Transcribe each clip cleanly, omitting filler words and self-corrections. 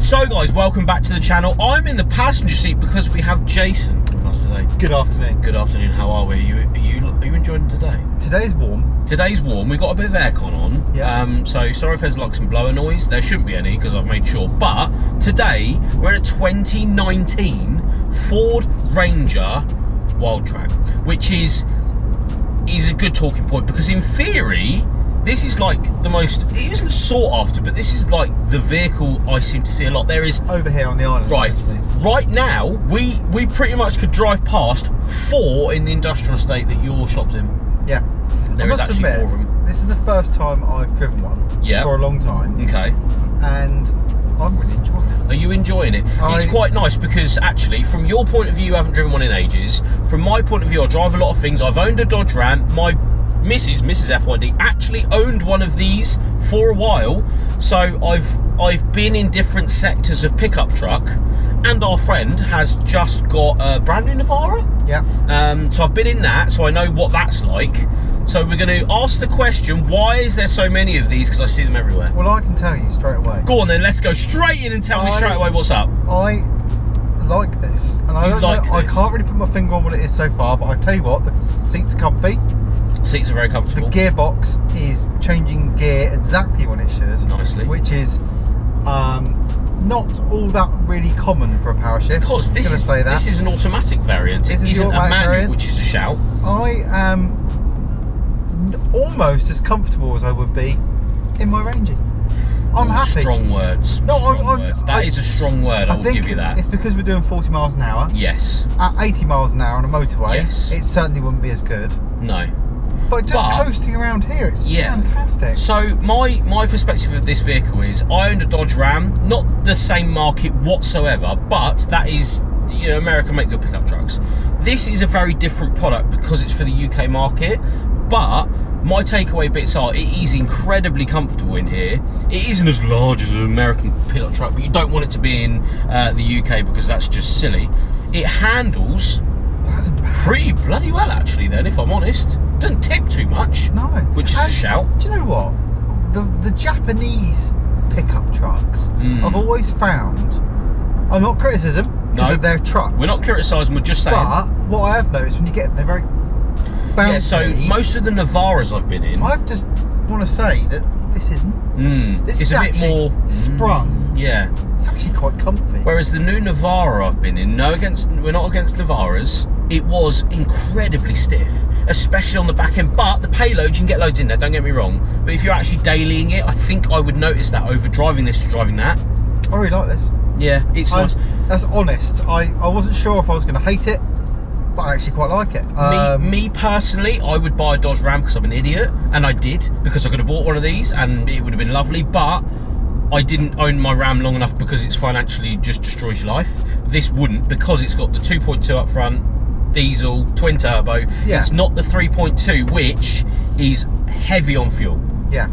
So guys, welcome back to the channel. I'm in the passenger seat because we have Jason with us today. Good afternoon. Good afternoon, how are we? Are you enjoying the day? Today's warm. Today's warm, we've got a bit of aircon on. Yeah. So sorry if there's like some blower noise. There shouldn't be any because I've made sure. But today, we're in a 2019 Ford Ranger Wild Track, which is a good talking point because in theory, this is like the most, it isn't sought after, but this is like the vehicle I seem to see a lot. There is over here on the island. Right. Right now, we pretty much could drive past 4 in the industrial estate that your shop's in. Yeah. There is actually 4 of them. This is the first time I've driven one. Yeah. For a long time. Okay. And I'm really enjoying it. Are you enjoying it? It's quite nice because actually, from your point of view, you haven't driven one in ages. From my point of view, I drive a lot of things. I've owned a Dodge Ram. My Mrs. FYD actually owned one of these for a while, so I've been in different sectors of pickup truck, and our friend has just got a brand new Navara. Yeah. So I've been in that, so I know what that's like. So we're going to ask the question: why is there so many of these? Because I see them everywhere. Well, I can tell you straight away. Go on then, let's go straight in and tell me straight away what's up. I like this, and I don't know. I can't really put my finger on what it is so far, but I tell you what, the seats are comfy. Seats are very comfortable. The gearbox is changing gear exactly when it should. Nicely. Which is not all that really common for a power shift. Because this is an automatic variant. It isn't a manual, variant, which is a shout. I am almost as comfortable as I would be in my Rangy. I'm happy. Strong words. No, words. That is a strong word. I will give you that. It's because we're doing 40 miles an hour. Yes. At 80 miles an hour on a motorway, yes, it certainly wouldn't be as good. No. But coasting around here, it's fantastic. So my perspective of this vehicle is, I owned a Dodge Ram, not the same market whatsoever, but that is, America make good pickup trucks. This is a very different product because it's for the UK market, but my takeaway bits are, it is incredibly comfortable in here. It isn't as large as an American pickup truck, but you don't want it to be in the UK because that's just silly. It handles pretty bloody well, actually, then, if I'm honest. Doesn't tip too much. No. Which is a shout. Do you know what? The Japanese pickup trucks, I've always found, I'm not criticism, because they're trucks. We're not criticising, we're just saying. But what I have noticed, when you get, they're very bouncy. Yeah, so most of the Navaras I've been in, I just want to say that this isn't. This is a bit more sprung. Yeah. It's actually quite comfy. Whereas the new Navara I've been in, we're not against Navaras, it was incredibly stiff, especially on the back end. But the payload, you can get loads in there, don't get me wrong. But if you're actually dailying it, I think I would notice that over driving this to driving that. I really like this. Yeah, it's nice. That's honest. I wasn't sure if I was going to hate it, but I actually quite like it. Me personally, I would buy a Dodge Ram because I'm an idiot, and I did, because I could have bought one of these and it would have been lovely, but I didn't own my Ram long enough because it's financially just destroys your life. This wouldn't, because it's got the 2.2 up front, diesel, twin turbo. Yeah. It's not the 3.2, which is heavy on fuel. Yeah.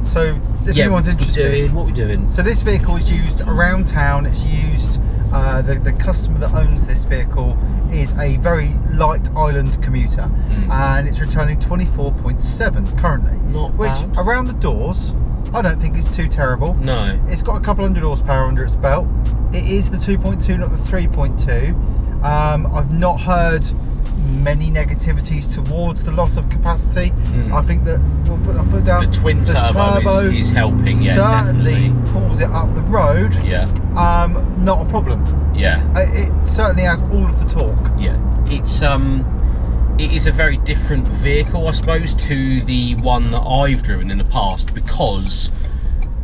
So if anyone's interested, what are we doing? So this vehicle is used around town. It's used. The customer that owns this vehicle is a very light island commuter, and it's returning 24.7 currently. Not bad. Which around the doors, I don't think is too terrible. No. It's got a couple hundred horsepower under its belt. It is the 2.2, not the 3.2. I've not heard many negativities towards the loss of capacity. I think that we'll put our foot down. The twin turbo is helping. Yeah, certainly definitely pulls it up the road. Yeah. Not a problem. Yeah. It certainly has all of the torque. Yeah. It is a very different vehicle, I suppose, to the one that I've driven in the past, because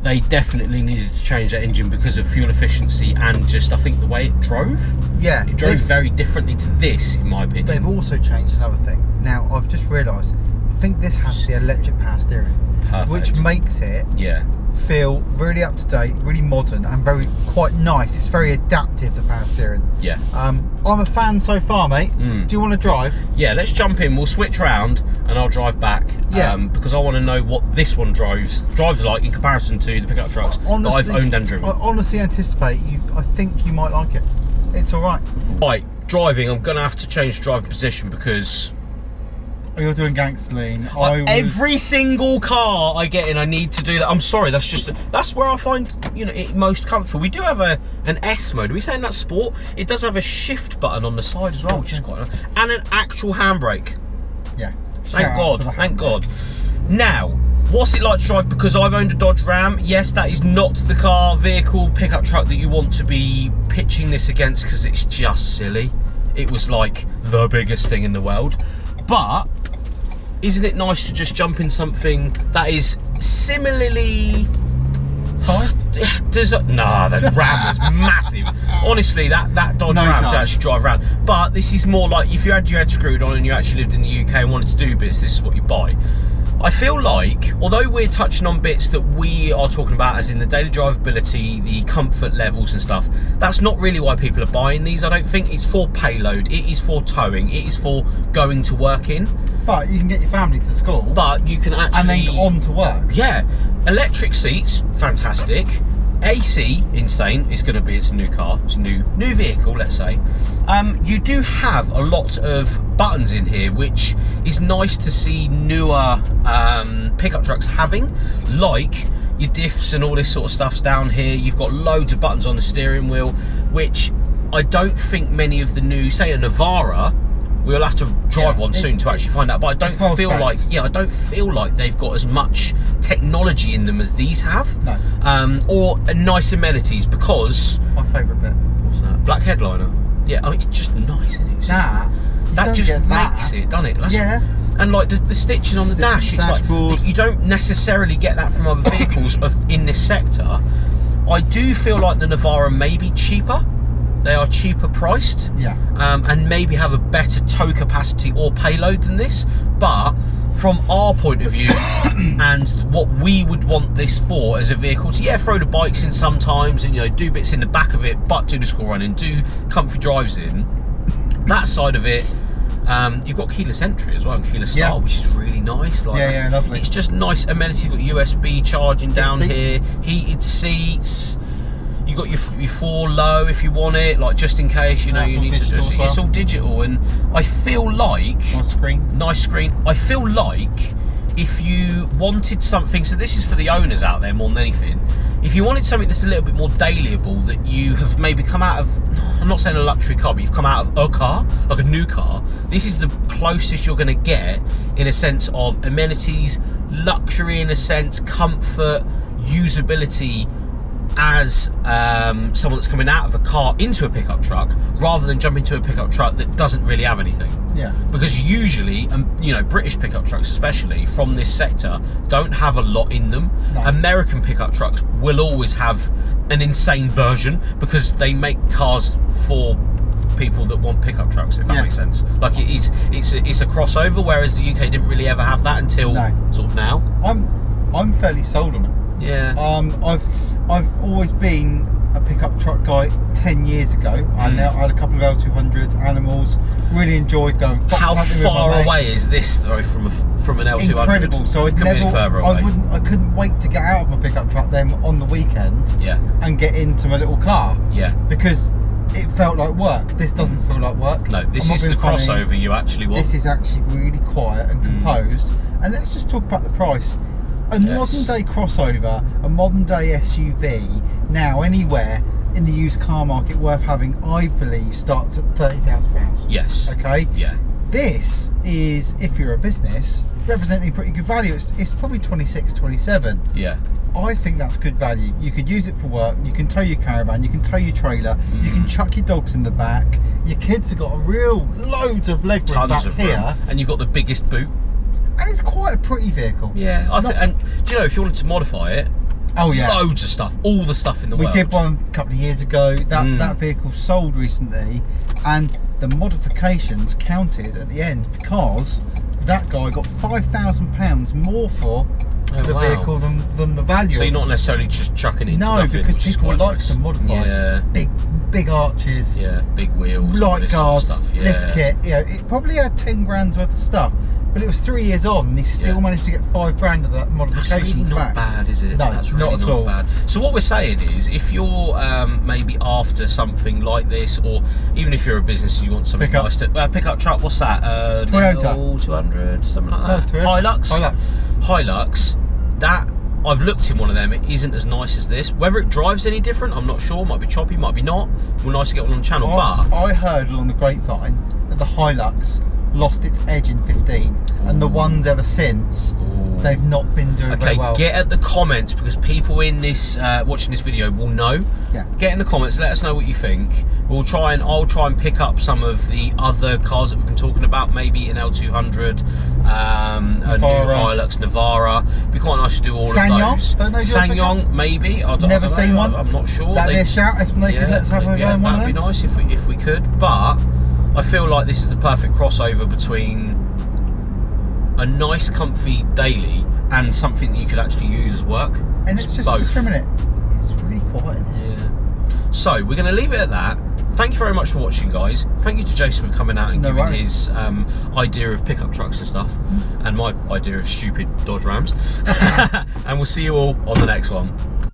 they definitely needed to change that engine because of fuel efficiency and just, I think, the way it drove. Yeah. It drove very differently to this, in my opinion. They've also changed another thing. Now, I've just realised, I think this has the electric power steering. Perfect. Which makes it feel really up to date, really modern, and quite nice. It's very adaptive, the power steering. Yeah. I'm a fan so far, mate. Do you want to drive? Yeah, let's jump in. We'll switch round and I'll drive back. Yeah. Because I want to know what this one drives like in comparison to the pickup trucks that I've owned and driven. I honestly anticipate you. I think you might like it. It's all right. Right, driving. I'm gonna have to change the driving position because You're doing gangster lean. every single car I get in, I need to do that. I'm sorry, that's where I find it most comfortable. We do have an S mode. Are we saying that's sport? It does have a shift button on the side as well, which is quite nice, and an actual handbrake. Yeah. Thank God. Now, what's it like to drive? Because I've owned a Dodge Ram. Yes, that is not the car, vehicle, pickup truck that you want to be pitching this against because it's just silly. It was like the biggest thing in the world. But isn't it nice to just jump in something that is similarly sized? Nah, that Ram was massive. Honestly, that Dodge Ram to actually drive around. But this is more like if you had your head screwed on and you actually lived in the UK and wanted to do bits, this is what you buy. I feel like, although we're touching on bits that we are talking about as in the daily drivability, the comfort levels and stuff, that's not really why people are buying these. I don't think it's for payload, it is for towing, it is for going to work in. But you can get your family to the school. But you can actually... And then on to work. Yeah. Electric seats, fantastic. AC, insane. It's going to be, it's a new car, it's a new vehicle, let's say. You do have a lot of buttons in here, which is nice to see newer pickup trucks having, like your diffs and all this sort of stuff's down here. You've got loads of buttons on the steering wheel, which I don't think many of the new, say a Navara, we'll have to drive one soon to actually find out, but I don't feel like, I don't feel like they've got as much technology in them as these have. No. Or nice amenities, because... My favourite bit. What's that? Black headliner. Yeah, I mean, it's just nice, isn't it? That just makes it, doesn't it? Yeah. And like the stitching on the dash, it's dashboard. Like, you don't necessarily get that from other vehicles in this sector. I do feel like the Navara may be cheaper. They are cheaper priced, and maybe have a better tow capacity or payload than this. But from our point of view, and what we would want this for as a vehicle, to throw the bikes in sometimes, and do bits in the back of it, but do the school running, do comfy drives in. That side of it, you've got keyless entry as well, and keyless start, which is really nice. Like, lovely. It's just nice amenities. You've got USB charging down here, heated seats. You got your 4 low if you want it, like just in case you need to do it. It's all digital, and I feel like nice screen. I feel like if you wanted something, so this is for the owners out there more than anything. If you wanted something that's a little bit more dailyable, that you have maybe come out of, I'm not saying a luxury car, but you've come out of a car, like a new car. This is the closest you're going to get in a sense of amenities, luxury in a sense, comfort, usability, as someone that's coming out of a car into a pickup truck, rather than jump into a pickup truck that doesn't really have anything. Yeah. Because usually, British pickup trucks especially from this sector don't have a lot in them. No. American pickup trucks will always have an insane version because they make cars for people that want pickup trucks, if that makes sense. Like it's a crossover, whereas the UK didn't really ever have that until sort of now. I'm fairly sold on it. Yeah. I've always been a pickup truck guy 10 years ago. I had a couple of L200s, animals, really enjoyed going fox hunting. How far away is this though from an L200? Incredible. So I couldn't wait to get out of my pickup truck then on the weekend and get into my little car. Yeah. Because it felt like work. This doesn't feel like work. No, this is the crossover you actually want. This is actually really quiet and composed. And let's just talk about the price. A modern day crossover, a modern day SUV, now anywhere in the used car market worth having, I believe, starts at £30,000. Yes. Okay? Yeah. This is, if you're a business, representing pretty good value. It's probably 26, 27. Yeah. I think that's good value. You could use it for work, you can tow your caravan, you can tow your trailer, you can chuck your dogs in the back, your kids have got a real loads of leg room back here. And you've got the biggest boot. And it's quite a pretty vehicle. Yeah, and do you know, if you wanted to modify it, loads of stuff, all the stuff in the world. We did one a couple of years ago. That vehicle sold recently, and the modifications counted at the end because that guy got £5,000 more for the vehicle than the value. So you're not necessarily just chucking it into nothing, because people like to modify. Yeah. Big arches. Yeah, big wheels. Light guards, stuff. lift kit. It probably had 10 grand's worth of stuff. But it was 3 years on, and he still managed to get $5,000 of that modification That's really not back. bad, is it? No, That's really not at all. bad. So what we're saying is, if you're maybe after something like this, or even if you're a business and you want something nice to pickup truck, what's that? Toyota 200, something like that. No, Hilux. That I've looked in one of them. It isn't as nice as this. Whether it drives any different, I'm not sure. Might be choppy, might be not. We're nice to get one on the channel, but I heard along the grapevine that the Hilux lost its edge in 15, and the ones ever since, they've not been doing very well. Get at the comments, because people in this watching this video will know. Yeah. Get in the comments, let us know what you think. I'll try and pick up some of the other cars that we've been talking about, maybe an L200, a new Hilux Navara. It'd be quite nice to do all of those. Don't they do Sanyong, maybe. Never seen one. I'm not sure. That'd be a shout. Let's have a go in one of them. That'd be nice if we could. But I feel like this is the perfect crossover between a nice, comfy daily and something that you could actually use as work. And it's just for a minute. It's really quiet. Yeah. So we're going to leave it at that. Thank you very much for watching, guys. Thank you to Jason for coming out and giving his idea of pickup trucks and stuff, and my idea of stupid Dodge Rams. And we'll see you all on the next one.